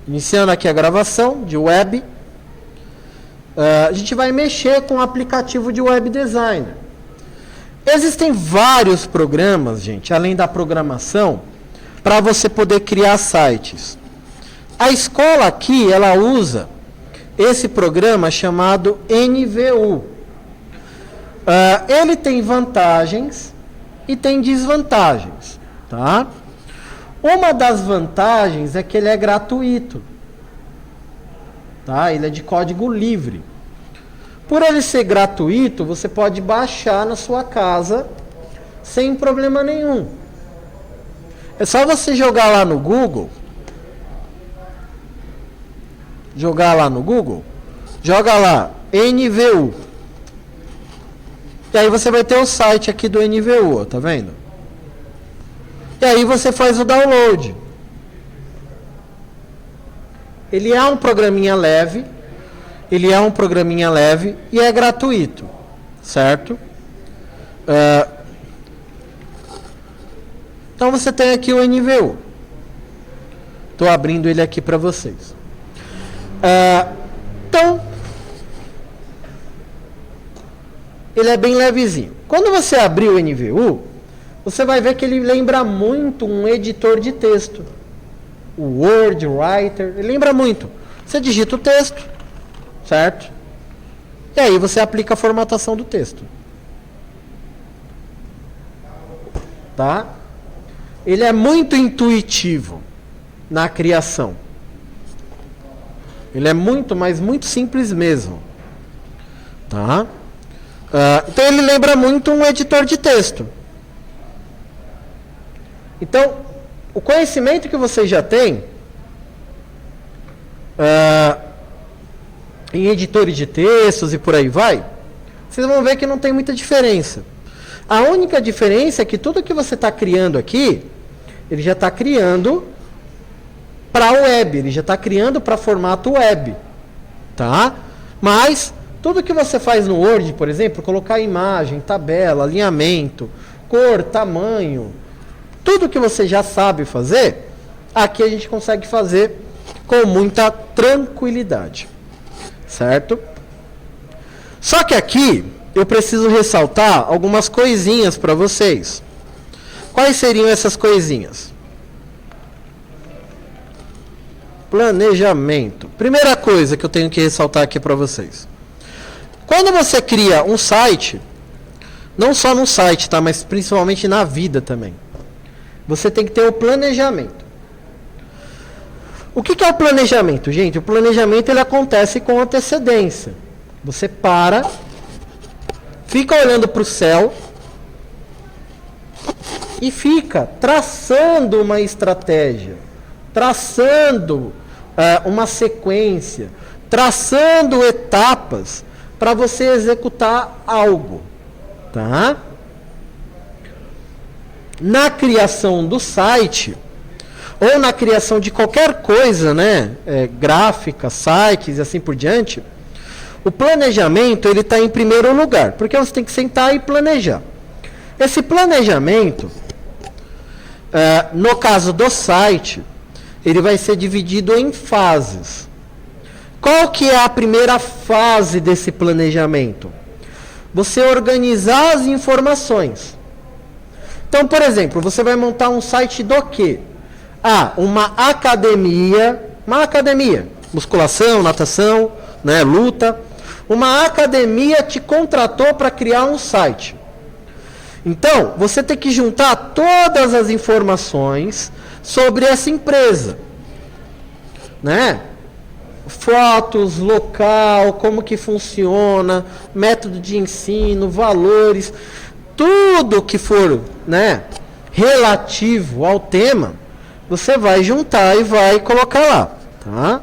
Iniciando aqui a gravação de web. A gente vai mexer com o aplicativo de web designer. Existem vários programas, gente, além da programação, para você poder criar sites. A escola aqui, ela usa esse programa chamado NVU. Ele tem vantagens e tem desvantagens, tá? Uma das vantagens é que ele é gratuito, tá? Ele é de código livre. Por ele ser gratuito, você pode baixar na sua casa sem problema nenhum. É só você jogar lá no Google. Joga lá NVU. E aí você vai ter o site aqui do NVU, ó, tá vendo? E aí você faz o download. Ele é um programinha leve. E é gratuito, certo? Então você tem aqui o NVU. Estou abrindo ele aqui para vocês. Então, ele é bem levezinho. Quando você abrir o NVU, você vai ver que ele lembra muito um editor de texto. O Word, Writer, ele lembra muito. Você digita o texto, certo? E aí você aplica a formatação do texto. Tá? Ele é muito intuitivo na criação. Ele é muito, mas muito simples mesmo. Tá? Então ele lembra muito um editor de texto. Então, o conhecimento que vocês já têm em editores de textos e por aí vai, vocês vão ver que não tem muita diferença. A única diferença é que tudo que você está criando aqui, ele já está criando para web, ele já está criando para formato web, tá? Mas tudo que você faz no Word, por exemplo, colocar imagem, tabela, alinhamento, cor, tamanho, tudo que você já sabe fazer, aqui a gente consegue fazer com muita tranquilidade, certo? Só que aqui eu preciso ressaltar algumas coisinhas para vocês. Quais seriam essas coisinhas? Planejamento. Primeira coisa que eu tenho que ressaltar aqui para vocês. Quando você cria um site, não só no site, tá, mas principalmente na vida também, você tem que ter o planejamento. O que é o planejamento, gente? O planejamento ele acontece com antecedência. Você para, fica olhando para o céu e fica traçando uma estratégia, traçando uma sequência, traçando etapas para você executar algo, tá? Na criação do site ou na criação de qualquer coisa, né, gráfica, sites e assim por diante, o planejamento ele está em primeiro lugar, porque você tem que sentar e planejar. Esse planejamento, no caso do site, ele vai ser dividido em fases. Qual que é a primeira fase desse planejamento? Você organizar as informações. Então, por exemplo, você vai montar um site do quê? Uma academia, musculação, natação, né, luta. Uma academia te contratou para criar um site. Então, você tem que juntar todas as informações sobre essa empresa, né? Fotos, local, como que funciona, método de ensino, valores, tudo que for, né, relativo ao tema, você vai juntar e vai colocar lá, tá?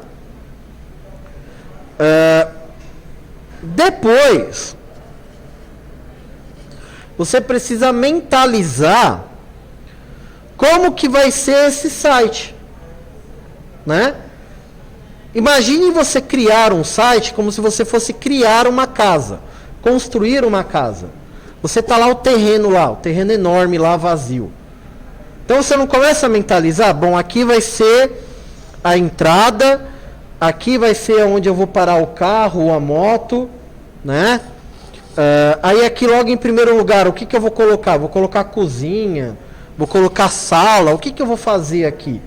Depois, você precisa mentalizar como que vai ser esse site, né? Imagine você criar um site como se você fosse criar uma casa, construir uma casa. Você está lá o terreno enorme lá vazio. Então você não começa a mentalizar, bom, aqui vai ser a entrada, aqui vai ser onde eu vou parar o carro ou a moto, né? Aí aqui logo em primeiro lugar, o que, que eu vou colocar? Vou colocar cozinha, vou colocar sala, o que, que eu vou fazer aqui?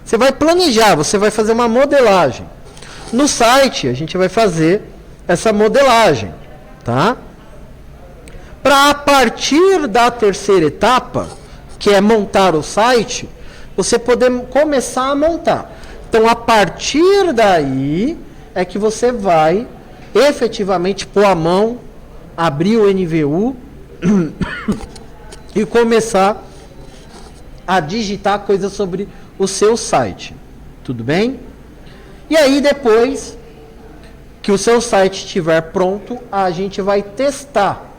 Você vai planejar, você vai fazer uma modelagem. No site, a gente vai fazer essa modelagem, tá? Para a partir da terceira etapa, que é montar o site, você poder começar a montar. Então, a partir daí, é que você vai efetivamente pôr a mão, abrir o NVU e começar a digitar coisas sobre o seu site. Tudo bem? E aí, depois que o seu site estiver pronto, a gente vai testar.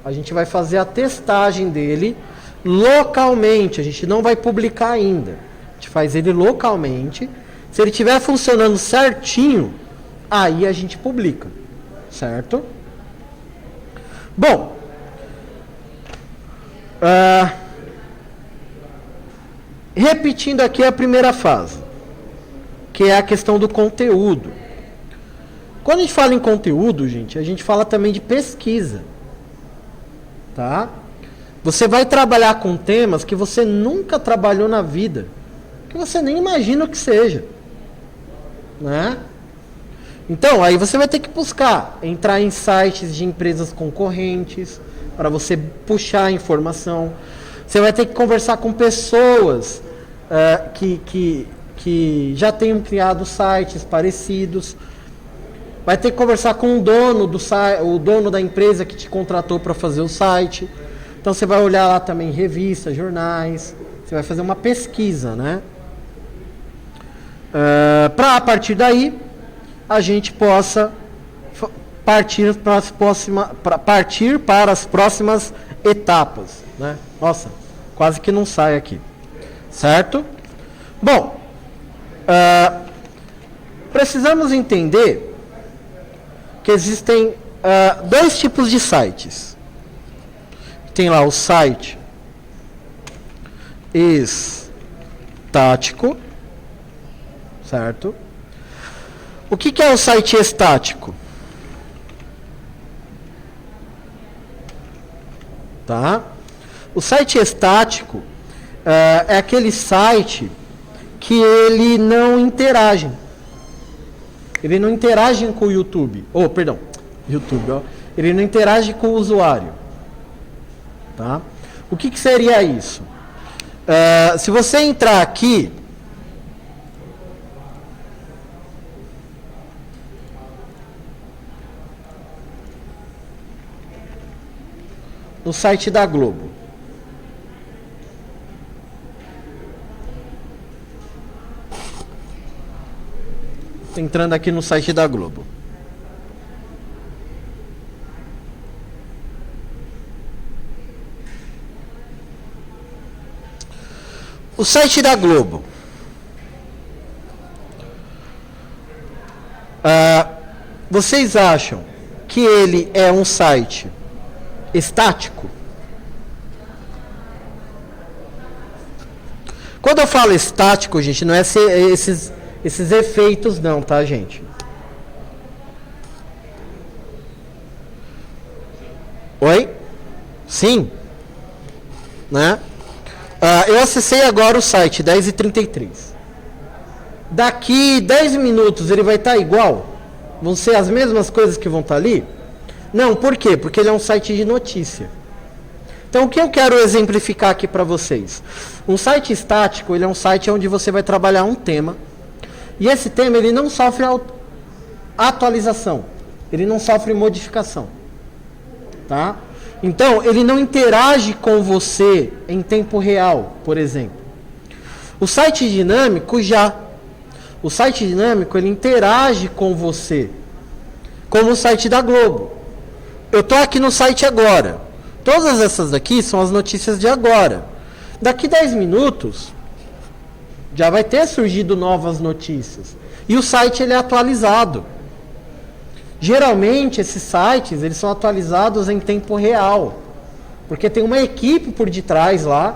A gente vai fazer a testagem dele localmente. A gente não vai publicar ainda. A gente faz ele localmente. Se ele estiver funcionando certinho, aí a gente publica. Certo? Bom. Repetindo aqui a primeira fase, que é a questão do conteúdo. Quando a gente fala em conteúdo, gente, a gente fala também de pesquisa. Tá? Você vai trabalhar com temas que você nunca trabalhou na vida, que você nem imagina o que seja. Né? Então, aí você vai ter que buscar, entrar em sites de empresas concorrentes, para você puxar a informação. Você vai ter que conversar com pessoas que já tenham criado sites parecidos. Vai ter que conversar com o dono da empresa que te contratou para fazer o site. Então você vai olhar lá também revistas, jornais. Você vai fazer uma pesquisa, né? Para a partir daí a gente possa partir para as próximas etapas, né? Nossa, quase que não sai aqui, certo? Bom, precisamos entender que existem dois tipos de sites. Tem lá o site estático, certo? O que é o site estático? Tá? O site estático é aquele site que ele não interage. Ele não interage com o YouTube. Ele não interage com o usuário. Tá? O que seria isso? Se você entrar aqui no site da Globo. Entrando aqui no site da Globo. O site da Globo. Vocês acham que ele é um site estático? Quando eu falo estático, gente, não é esses efeitos não, tá, gente? Oi? Sim? Né? Eu acessei agora o site, 10h33. Daqui 10 minutos ele vai estar igual? Vão ser as mesmas coisas que vão estar ali? Não, por quê? Porque ele é um site de notícia. Então, o que eu quero exemplificar aqui para vocês? Um site estático, ele é um site onde você vai trabalhar um tema. E esse tema, ele não sofre atualização. Ele não sofre modificação. Tá? Então, ele não interage com você em tempo real, por exemplo. O site dinâmico já. O site dinâmico, ele interage com você. Como o site da Globo. Eu estou aqui no site agora. Todas essas daqui são as notícias de agora. Daqui 10 minutos, já vai ter surgido novas notícias. E o site ele é atualizado. Geralmente, esses sites eles são atualizados em tempo real. Porque tem uma equipe por detrás lá,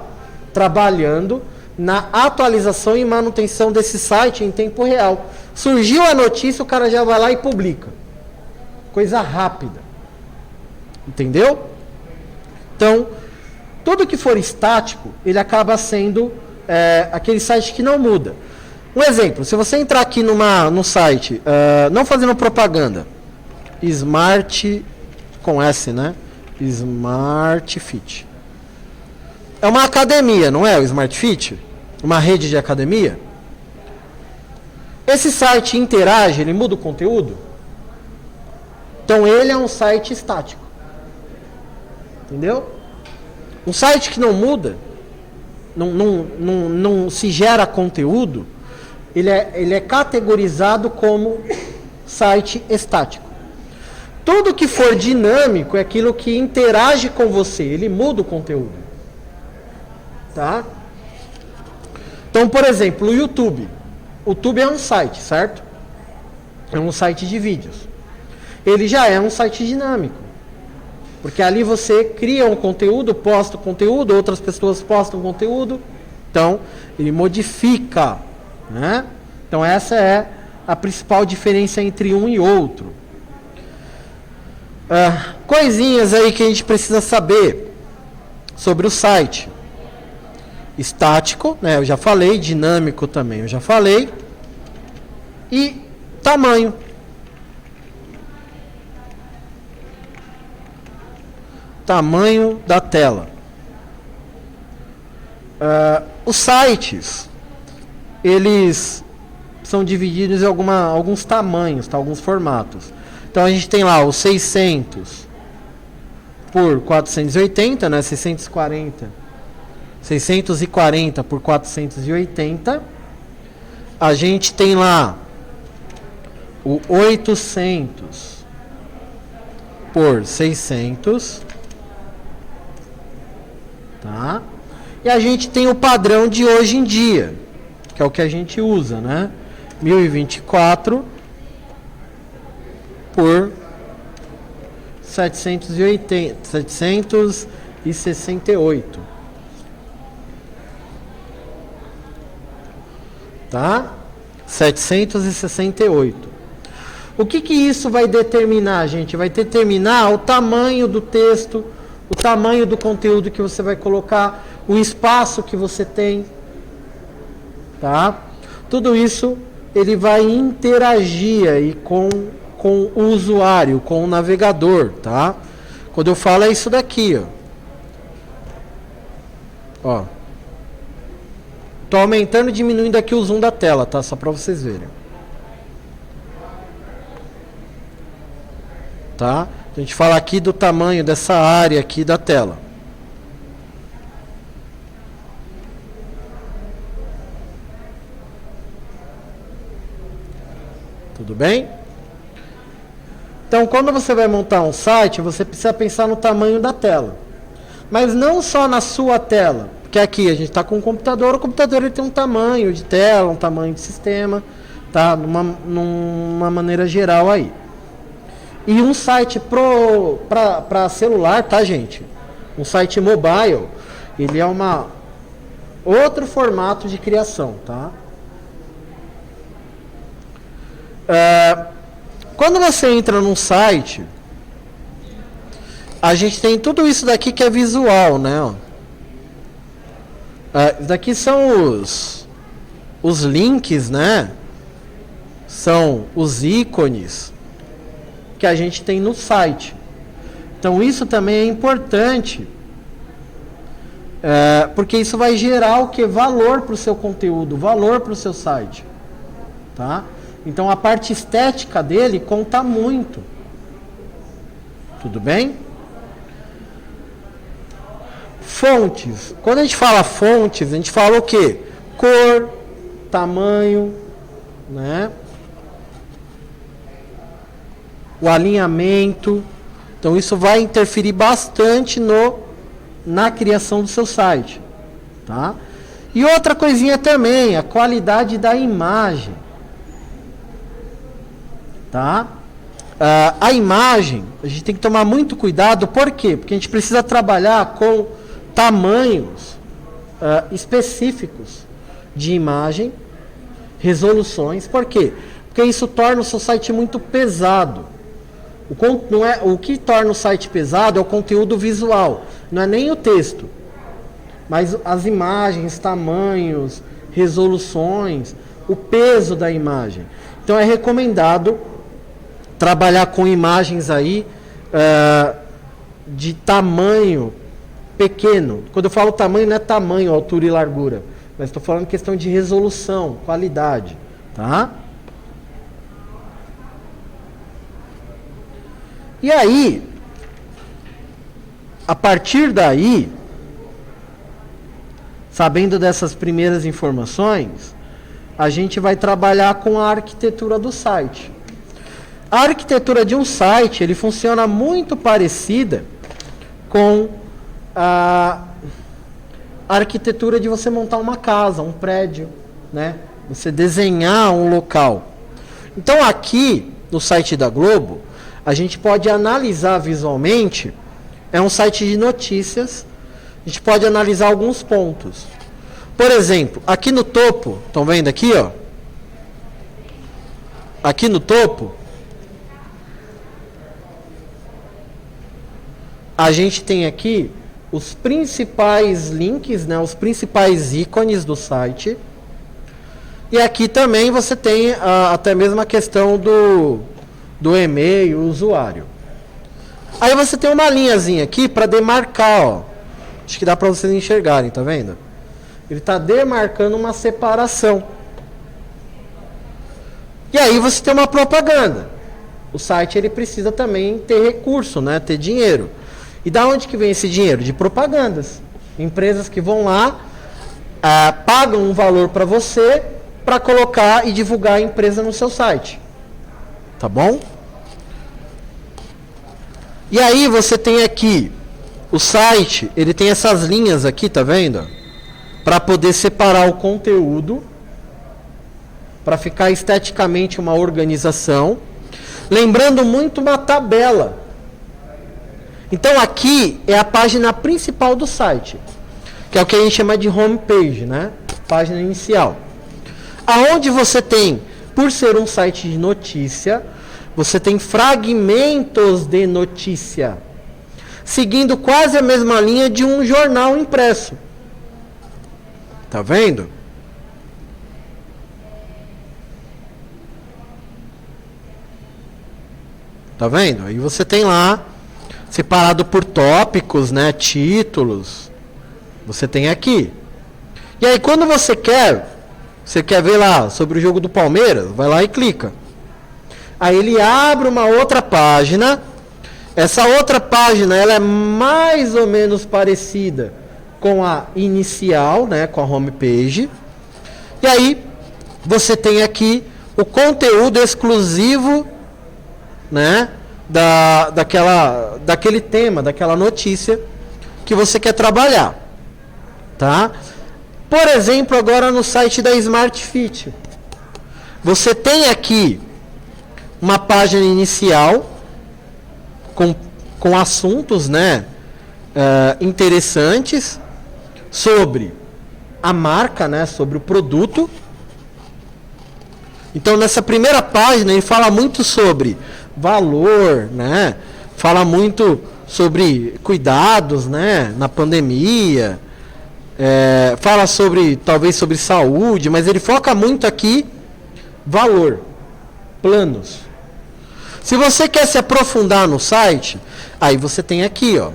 trabalhando, na atualização e manutenção desse site em tempo real. Surgiu a notícia, o cara já vai lá e publica. Coisa rápida. Entendeu? Então, tudo que for estático, ele acaba sendo aquele site que não muda. Um exemplo, se você entrar aqui no site, não fazendo propaganda, Smart, com S, né? Smart Fit. É uma academia, não é o Smart Fit? Uma rede de academia. Esse site interage, ele muda o conteúdo? Então ele é um site estático. Entendeu? Um site que não muda, não se gera conteúdo, ele é categorizado como site estático. Tudo que for dinâmico é aquilo que interage com você, ele muda o conteúdo. Tá? Então, por exemplo, o YouTube. O YouTube é um site, certo? É um site de vídeos. Ele já é um site dinâmico. Porque ali você cria um conteúdo, posta o conteúdo, outras pessoas postam conteúdo. Então, ele modifica. Né? Então, essa é a principal diferença entre um e outro. Coisinhas aí que a gente precisa saber sobre o site. Estático, né, eu já falei, dinâmico também, eu já falei. E tamanho. Tamanho da tela. Os sites, eles são divididos em alguns tamanhos, tá, alguns formatos. Então a gente tem lá o 600 por 480, né, 640 por 480. A gente tem lá o 800 por 600. Tá? E a gente tem o padrão de hoje em dia, que é o que a gente usa, né? 1024 por 768. Tá? 768. O que isso vai determinar, gente? Vai determinar o tamanho do texto, o tamanho do conteúdo que você vai colocar, o espaço que você tem. Tá? Tudo isso ele vai interagir aí com o usuário, com o navegador, tá? Quando eu falo é isso daqui, ó. Tô aumentando e diminuindo aqui o zoom da tela, tá? Só para vocês verem. Tá? A gente fala aqui do tamanho dessa área aqui da tela. Tudo bem? Então, quando você vai montar um site, você precisa pensar no tamanho da tela. Mas não só na sua tela. Porque aqui a gente está com um computador, o computador ele tem um tamanho de tela, um tamanho de sistema, tá? Numa maneira geral aí. E um site para celular, tá, gente? Um site mobile, ele é outro formato de criação, tá? Quando você entra num site, a gente tem tudo isso daqui que é visual, né? Isso daqui são os links, né? São os ícones que a gente tem no site. Então isso também é importante, porque isso vai gerar o que? Valor para o seu conteúdo, valor para o seu site. Tá? Então a parte estética dele conta muito. Tudo bem? Fontes. Quando a gente fala fontes, a gente fala o quê? Cor, tamanho, né? O alinhamento. Então isso vai interferir bastante na criação do seu site. Tá? E outra coisinha também, a qualidade da imagem. Tá? A imagem, a gente tem que tomar muito cuidado, por quê? Porque a gente precisa trabalhar com tamanhos específicos de imagem, resoluções. Por quê? Porque isso torna o seu site muito pesado. O que torna o site pesado é o conteúdo visual, não é nem o texto, mas as imagens, tamanhos, resoluções, o peso da imagem. Então é recomendado trabalhar com imagens aí de tamanho pequeno. Quando eu falo tamanho, não é tamanho, altura e largura, mas estou falando questão de resolução, qualidade, tá? E aí, a partir daí, sabendo dessas primeiras informações, a gente vai trabalhar com a arquitetura do site. A arquitetura de um site, ele funciona muito parecida com a arquitetura de você montar uma casa, um prédio, né? Você desenhar um local. Então aqui, no site da Globo, a gente pode analisar visualmente, é um site de notícias, a gente pode analisar alguns pontos. Por exemplo, aqui no topo, estão vendo aqui, ó? Aqui no topo, a gente tem aqui os principais links, né, os principais ícones do site. E aqui também você tem até mesmo a questão do e-mail, usuário. Aí você tem uma linhazinha aqui para demarcar, ó. Acho que dá para vocês enxergarem, tá vendo? Ele está demarcando uma separação. E aí você tem uma propaganda. O site ele precisa também ter recurso, né? Ter dinheiro. E da onde que vem esse dinheiro? De propagandas. Empresas que vão lá, pagam um valor para você para colocar e divulgar a empresa no seu site. Tá bom? E aí você tem aqui o site, ele tem essas linhas aqui, tá vendo? Para poder separar o conteúdo, para ficar esteticamente uma organização, lembrando muito uma tabela. Então aqui é a página principal do site, que é o que a gente chama de homepage, né? Página inicial. Aonde você tem, por ser um site de notícia, você tem fragmentos de notícia, seguindo quase a mesma linha de um jornal impresso. Tá vendo? Tá vendo? Aí você tem lá, separado por tópicos, né? Títulos. Você tem aqui. E aí quando você quer ver lá sobre o jogo do Palmeiras, vai lá e clica. Aí ele abre uma outra página. Essa outra página, ela é mais ou menos parecida com a inicial, né, com a homepage. E aí você tem aqui o conteúdo exclusivo, né, daquele tema, daquela notícia que você quer trabalhar, tá? Por exemplo, agora no site da Smart Fit, você tem aqui uma página inicial com assuntos, né, interessantes sobre a marca, né, sobre o produto. Então nessa primeira página ele fala muito sobre valor, né, fala muito sobre cuidados, né, na pandemia, fala talvez sobre saúde, mas ele foca muito aqui valor, planos. Se você quer se aprofundar no site, aí você tem aqui, ó,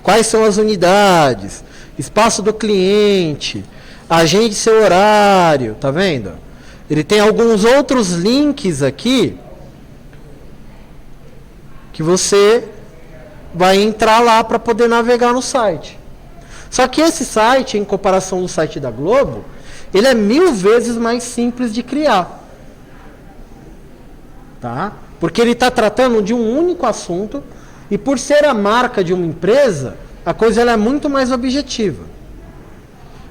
quais são as unidades, espaço do cliente, agende seu horário, tá vendo? Ele tem alguns outros links aqui que você vai entrar lá para poder navegar no site. Só que esse site, em comparação do site da Globo, ele é 1000 vezes mais simples de criar. Tá? Porque ele está tratando de um único assunto e por ser a marca de uma empresa, a coisa ela é muito mais objetiva.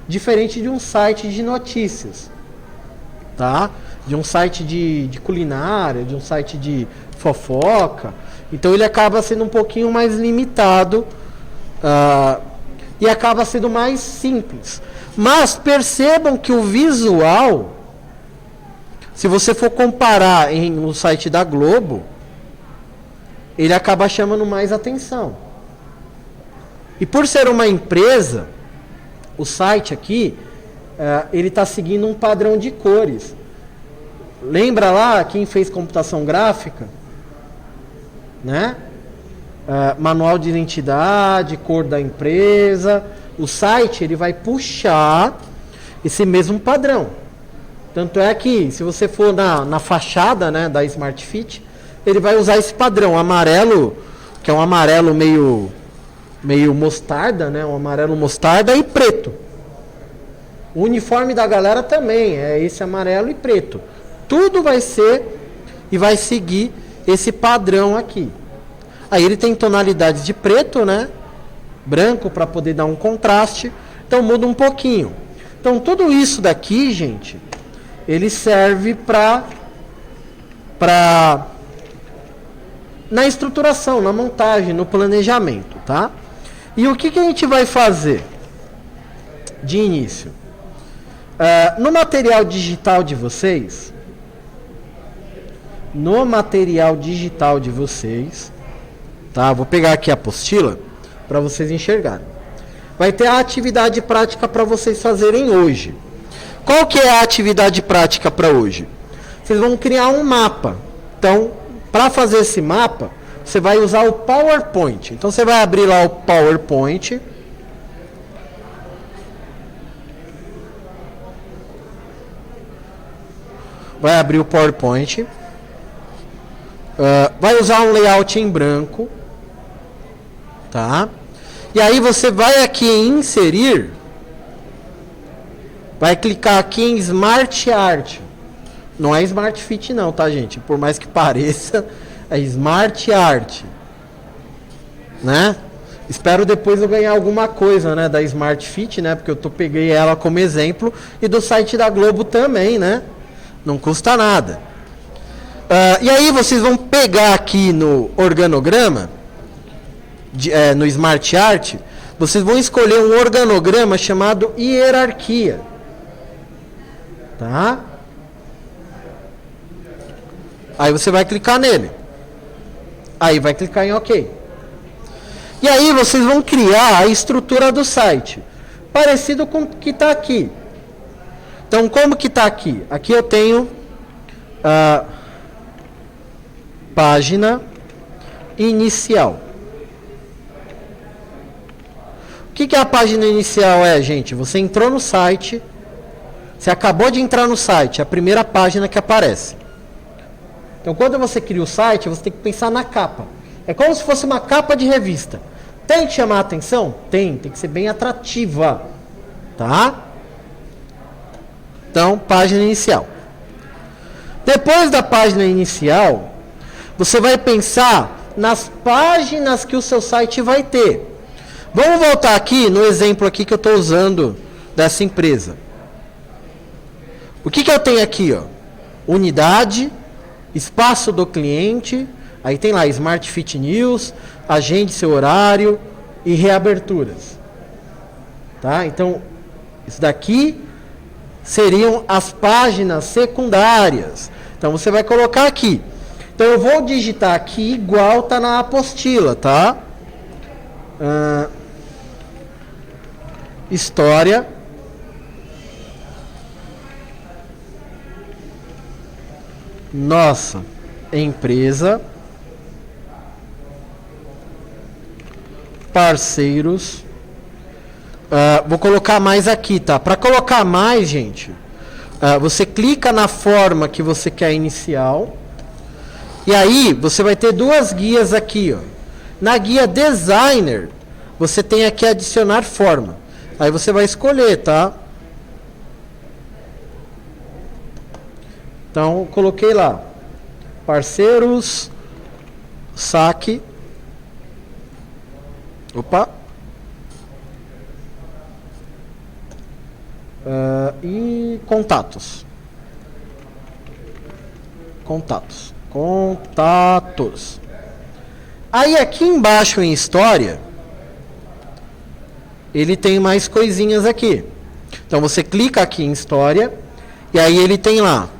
Diferente de um site de notícias, tá? De um site de culinária, de um site de fofoca. Então ele acaba sendo um pouquinho mais limitado e acaba sendo mais simples. Mas percebam que o visual, se você for comparar no site da Globo, ele acaba chamando mais atenção. E por ser uma empresa, o site aqui, ele está seguindo um padrão de cores. Lembra lá quem fez computação gráfica? Né? Manual de identidade, cor da empresa. O site ele vai puxar esse mesmo padrão. Tanto é que, se você for na fachada, né, da Smart Fit, ele vai usar esse padrão amarelo, que é um amarelo meio mostarda, né, um amarelo mostarda e preto. O uniforme da galera também é esse amarelo e preto. Tudo vai ser e vai seguir esse padrão aqui. Aí ele tem tonalidades de preto, né? Branco para poder dar um contraste. Então muda um pouquinho. Então tudo isso daqui, gente, ele serve para na estruturação, na montagem, no planejamento, tá? E o que a gente vai fazer de início? No material digital de vocês, tá? Vou pegar aqui a apostila para vocês enxergarem. Vai ter a atividade prática para vocês fazerem hoje. Qual que é a atividade prática para hoje? Vocês vão criar um mapa. Então, para fazer esse mapa, você vai usar o PowerPoint. Então, você vai abrir lá o PowerPoint. Vai abrir o PowerPoint. Vai usar um layout em branco. Tá? E aí você vai aqui em inserir. Vai clicar aqui em Smart Art. Não é Smart Fit não, tá, gente? Por mais que pareça, é Smart Art. Né? Espero depois eu ganhar alguma coisa, né, da Smart Fit, né? Porque eu peguei ela como exemplo. E do site da Globo também, né? Não custa nada. E aí vocês vão pegar aqui no organograma, no Smart Art, vocês vão escolher um organograma chamado hierarquia. Tá? Aí você vai clicar nele. Aí vai clicar em OK. E aí vocês vão criar a estrutura do site, parecido com o que está aqui. Então, como que está aqui? Aqui eu tenho a página inicial. O que é a página inicial? Gente, você entrou no site, você acabou de entrar no site, é a primeira página que aparece. Então, quando você cria o site, você tem que pensar na capa. É como se fosse uma capa de revista. Tem que chamar a atenção? Tem que ser bem atrativa. Tá? Então, página inicial. Depois da página inicial, você vai pensar nas páginas que o seu site vai ter. Vamos voltar aqui no exemplo aqui que eu estou usando dessa empresa. O que eu tenho aqui? Unidade, espaço do cliente, aí tem lá Smart Fit News, agende seu horário e reaberturas. Tá? Então, isso daqui seriam as páginas secundárias. Então você vai colocar aqui. Então eu vou digitar aqui igual está na apostila, tá? História. Nossa empresa. Parceiros. Vou colocar mais aqui, tá? Para colocar mais, gente, você clica na forma que você quer inicial. E aí, você vai ter duas guias aqui, ó. Na guia Designer, você tem aqui adicionar forma. Aí você vai escolher, tá? Então, coloquei lá. Parceiros, saque. Opa. E contatos. Contatos. Aí aqui embaixo em história, ele tem mais coisinhas aqui. Então você clica aqui em História, e aí ele tem lá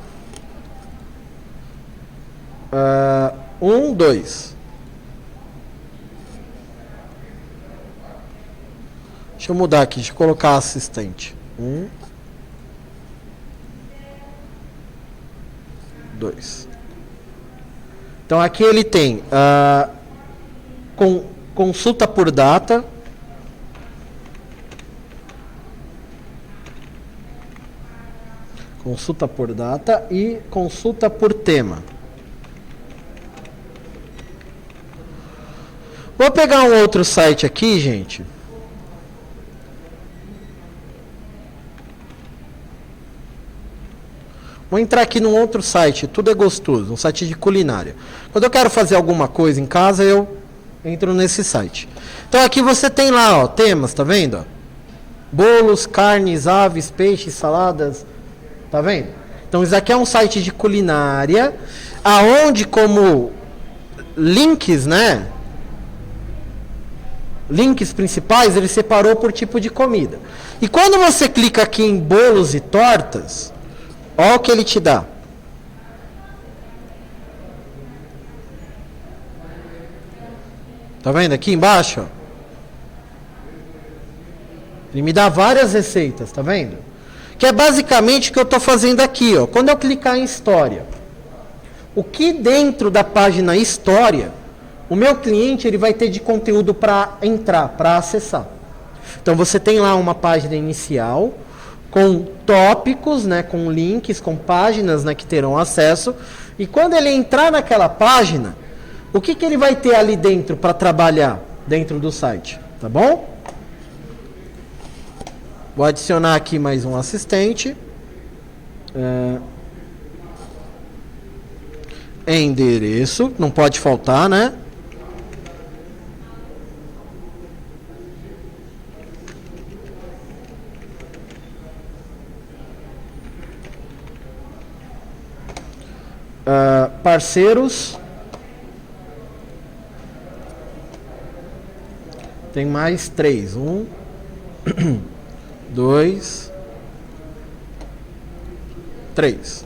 1, 2. Deixa eu mudar aqui, deixa eu colocar assistente. 1, 2. Então aqui ele tem consulta por data. Consulta por data e consulta por tema. Vou pegar um outro site aqui, gente. Vou entrar aqui num outro site, tudo é gostoso, um site de culinária. Quando eu quero fazer alguma coisa em casa, eu entro nesse site. Então aqui você tem lá, ó, temas, tá vendo? Ó? Bolos, carnes, aves, peixes, saladas, tá vendo? Então isso aqui é um site de culinária, aonde como links, né? Links principais, ele separou por tipo de comida. E quando você clica aqui em bolos e tortas, olha o que ele te dá. Tá vendo aqui embaixo? Ó? Ele me dá várias receitas, tá vendo? Que é basicamente o que eu estou fazendo aqui. Ó. Quando eu clicar em História, o que dentro da página História, o meu cliente ele vai ter de conteúdo para entrar, para acessar. Então você tem lá uma página inicial, com tópicos, né, com links, com páginas, né, que terão acesso. E quando ele entrar naquela página, o que ele vai ter ali dentro para trabalhar dentro do site? Tá bom? Vou adicionar aqui mais um assistente. Endereço, não pode faltar, né? Parceiros. Tem mais 3. 1, 2, 3.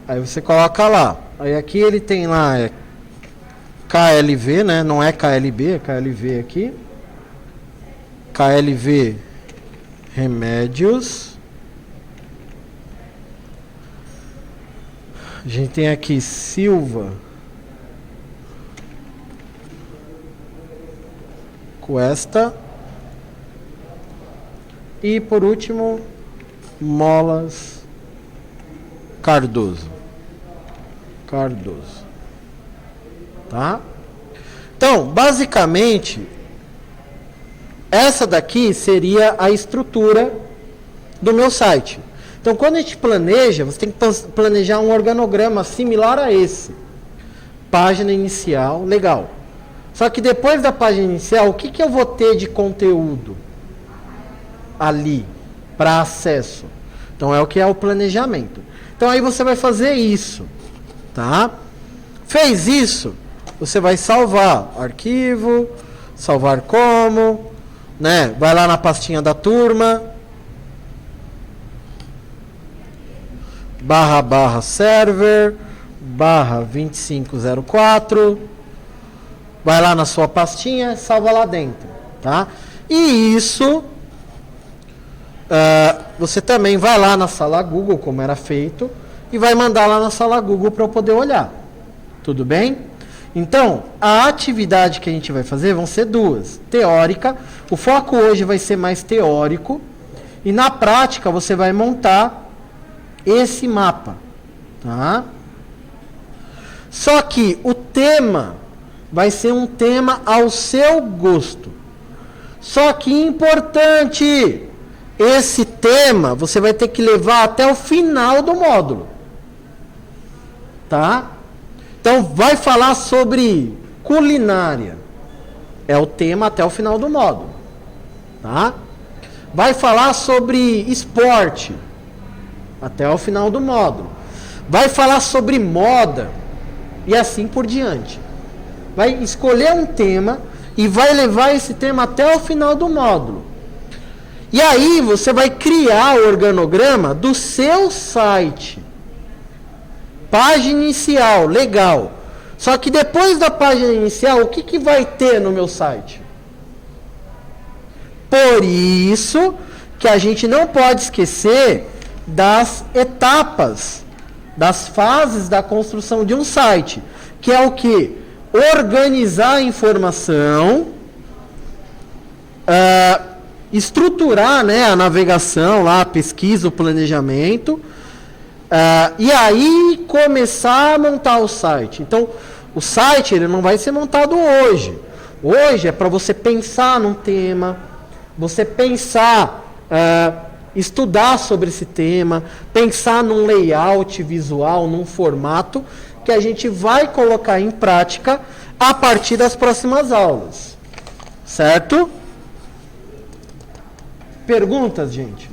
Aí você coloca lá. Aí aqui ele tem lá KLV, né? Não é KLB, é KLV aqui. KLV Remédios. A gente tem aqui Silva Cuesta. E por último, Molas Cardoso. Tá? Então, basicamente, essa daqui seria a estrutura do meu site. Então, quando a gente planeja, você tem que planejar um organograma similar a esse. Página inicial, legal. Só que depois da página inicial, o que eu vou ter de conteúdo ali para acesso? Então, é o que é o planejamento. Então, aí você vai fazer isso, tá? Fez isso, você vai salvar arquivo, salvar como, né? Vai lá na pastinha da turma, /server, /2504, vai lá na sua pastinha, salva lá dentro, tá? E isso, você também vai lá na sala Google, como era feito, e vai mandar lá na sala Google para eu poder olhar. Tudo bem? Então, a atividade que a gente vai fazer vão ser duas. Teórica, o foco hoje vai ser mais teórico, e na prática você vai montar esse mapa, tá? Só que o tema vai ser um tema ao seu gosto. Só que importante, esse tema você vai ter que levar até o final do módulo, tá? Então vai falar sobre culinária, é o tema até o final do módulo, tá? Vai falar sobre esporte, até o final do módulo. vai falar sobre moda e assim por diante. Vai escolher um tema e vai levar esse tema até o final do módulo. E aí você vai criar o organograma do seu site. Página inicial, legal. Só que depois da página inicial, o que vai ter no meu site? Por isso que a gente não pode esquecer das etapas, das fases da construção de um site, que é o que? Organizar a informação, estruturar, né, a navegação, lá, a pesquisa, o planejamento, e aí começar a montar o site. Então, o site ele não vai ser montado hoje. Hoje é para você pensar num tema, você pensar, estudar sobre esse tema, pensar num layout visual, num formato que a gente vai colocar em prática a partir das próximas aulas. Certo? Perguntas, gente?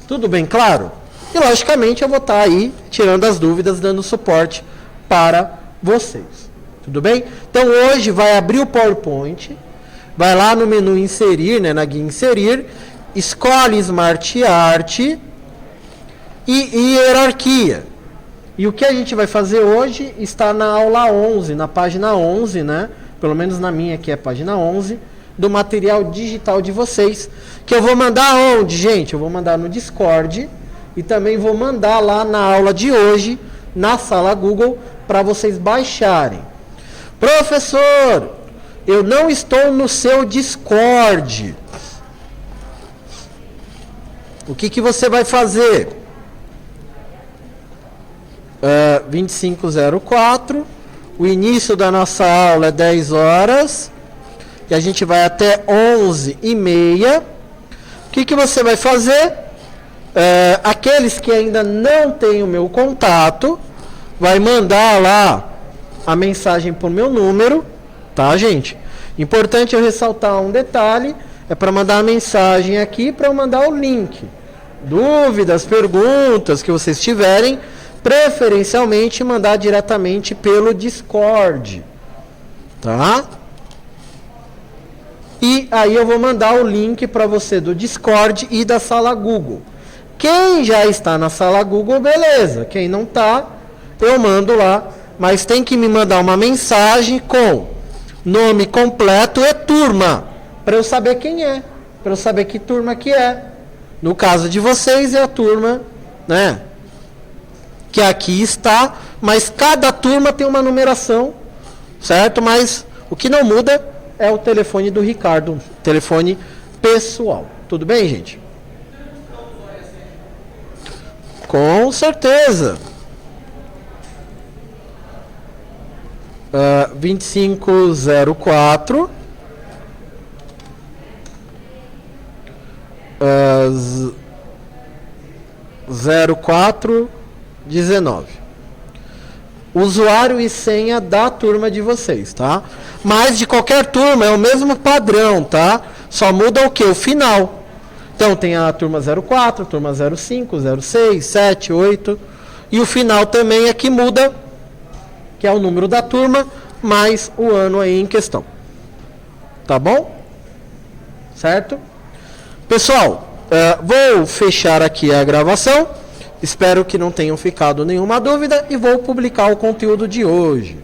Tudo bem claro? E logicamente eu vou estar aí tirando as dúvidas, dando suporte para vocês. Tudo bem? Então hoje vai abrir o PowerPoint, vai lá no menu inserir, né, na guia inserir, escolhe Smart Art e hierarquia. E o que a gente vai fazer hoje está na aula 11, na página 11, né? Pelo menos na minha aqui é a página 11, do material digital de vocês, que eu vou mandar onde, gente? Eu vou mandar no Discord e também vou mandar lá na aula de hoje, na sala Google, para vocês baixarem. Professor, eu não estou no seu Discord. O que você vai fazer? 2504. O início da nossa aula é 10 horas. E a gente vai até 11h30. O que você vai fazer? Aqueles que ainda não têm o meu contato, vai mandar lá a mensagem por meu número, tá, gente? Importante eu ressaltar um detalhe, é para mandar a mensagem aqui, para eu mandar o link. Dúvidas, perguntas que vocês tiverem, preferencialmente mandar diretamente pelo Discord, tá? E aí eu vou mandar o link para você do Discord e da sala Google. Quem já está na sala Google, beleza. Quem não está, eu mando lá. Mas tem que me mandar uma mensagem com nome completo e turma, para eu saber quem é, para eu saber que turma que é. No caso de vocês é a turma, né, que aqui está, mas cada turma tem uma numeração, certo? Mas o que não muda é o telefone do Ricardo, telefone pessoal. Tudo bem, gente? Com certeza. 2504 0419. Usuário e senha da turma de vocês, tá? Mas de qualquer turma é o mesmo padrão, tá? Só muda o que? O final. Então tem a turma 04, turma 05, 06, 7, 8. E o final também é que muda, que é o número da turma, mais o ano aí em questão. Tá bom? Certo? Pessoal, vou fechar aqui a gravação. Espero que não tenham ficado nenhuma dúvida e vou publicar o conteúdo de hoje.